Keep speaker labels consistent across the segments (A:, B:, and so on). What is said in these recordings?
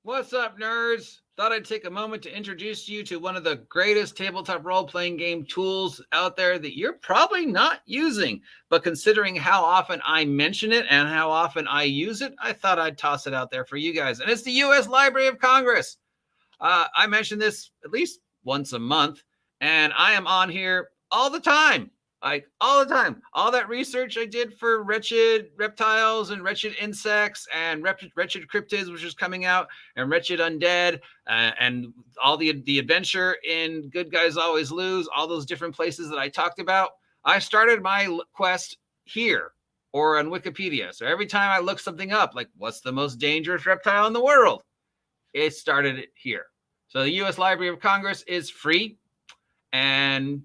A: What's up, nerds? Thought I'd take a moment to introduce you to one of the greatest tabletop role-playing game tools out there that you're probably not using. But considering how often I mention it and how often I use it, I thought I'd toss it out there for you guys. And it's the U.S. Library of Congress. I mention this at least once a month, and I am on here all the time. Like all the time. All that research I did for Wretched Reptiles and Wretched Insects and Wretched Cryptids, which is coming out, and Wretched Undead, and all the adventure in Good Guys Always Lose, all those different places that I talked about. I started my quest here or on Wikipedia. So every time I look something up, like what's the most dangerous reptile in the world, it started it here. So the U.S. Library of Congress is free, and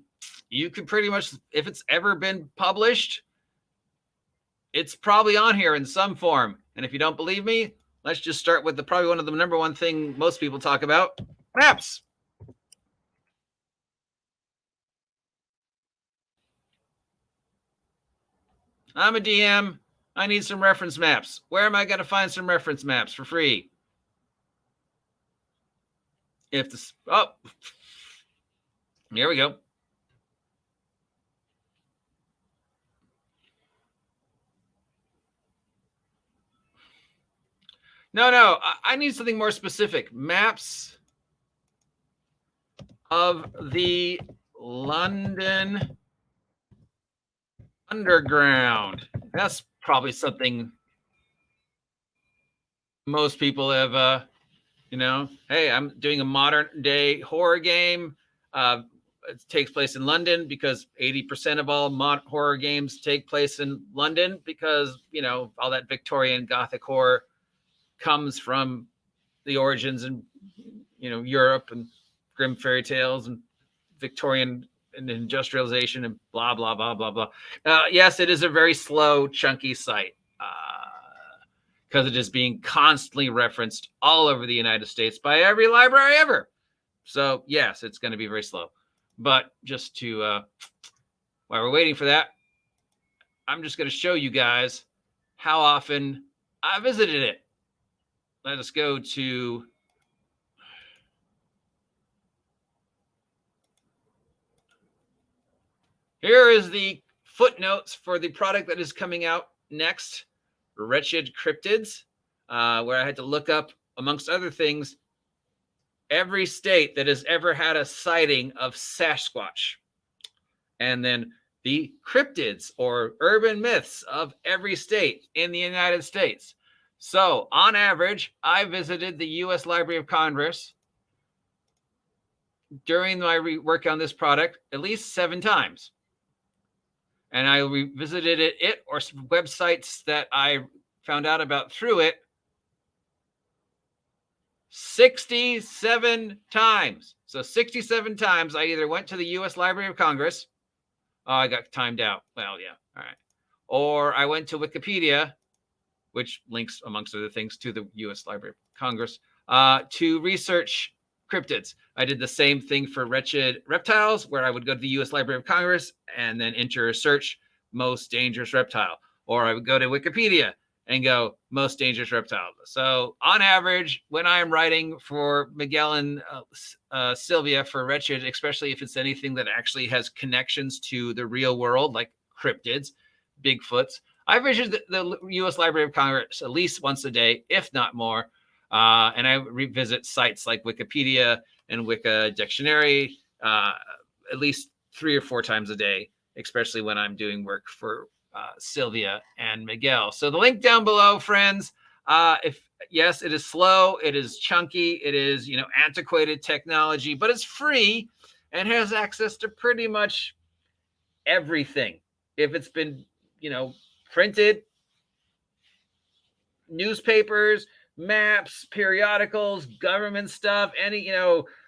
A: you can pretty much, if it's ever been published, it's probably on here in some form. And if you don't believe me, let's just start with probably one of the number one thing most people talk about, maps. I'm a DM. I need some reference maps. Where am I going to find some reference maps for free? If this, oh, here we go. No, I need something more specific. Maps of the London Underground. That's probably something most people have, hey, I'm doing a modern day horror game. It takes place in London because 80% of all horror games take place in London because, all that Victorian Gothic horror comes from the origins in, Europe and grim fairy tales and Victorian and industrialization and blah, blah, blah, blah, blah. Yes, it is a very slow, chunky site because it is being constantly referenced all over the United States by every library ever. So, yes, it's going to be very slow. But just to, while we're waiting for that, I'm just going to show you guys how often I visited it. Let us go to here is the footnotes for the product that is coming out next, Wretched Cryptids, where I had to look up, amongst other things, every state that has ever had a sighting of Sasquatch. And then the cryptids or urban myths of every state in the United States. So, on average, I visited the U.S. Library of Congress during my work on this product at least 7 times. And I revisited it or websites that I found out about through it 67 times. So 67 times I either went to the U.S. Library of Congress. Oh, I got timed out. Well, yeah. All right. Or I went to Wikipedia, which links, amongst other things, to the U.S. Library of Congress, to research cryptids. I did the same thing for Wretched Reptiles, where I would go to the U.S. Library of Congress and then enter a search, most dangerous reptile. Or I would go to Wikipedia and go, most dangerous reptile. So on average, when I am writing for Miguel and Sylvia for Wretched, especially if it's anything that actually has connections to the real world, like cryptids, Bigfoots, I visit the U.S. Library of Congress at least once a day, if not more. And I revisit sites like Wikipedia and Wiki Dictionary at least 3 or 4 times a day, especially when I'm doing work for Sylvia and Miguel. So the link down below, friends. Yes, it is slow, it is chunky, it is antiquated technology, but it's free and has access to pretty much everything. If it's been printed, newspapers, maps, periodicals, government stuff, any,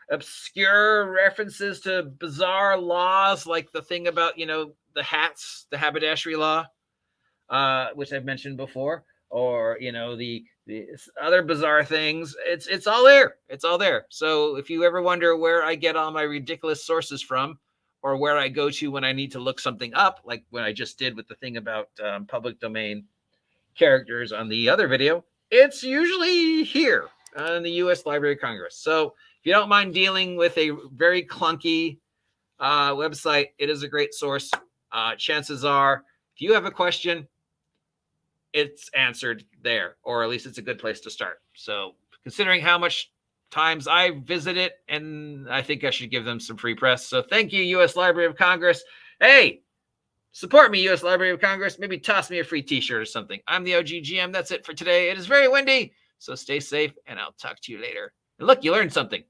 A: obscure references to bizarre laws, like the thing about, the hats, the haberdashery law, which I've mentioned before, or, the other bizarre things. It's all there. It's all there. So if you ever wonder where I get all my ridiculous sources from, or where I go to when I need to look something up, like what I just did with the thing about public domain characters on the other video, it's usually here. on the U.S. Library of Congress. So if you don't mind dealing with a very clunky website, it is a great source. Chances are, if you have a question, it's answered there, or at least it's a good place to start. So considering how much times I visit it, and I think I should give them some free press. So thank you, U.S. Library of Congress. Hey, support me, U.S. Library of Congress. Maybe toss me a free t-shirt or something. I'm the OGGM. That's it for today. It is very windy, so stay safe, and I'll talk to you later. And look, you learned something.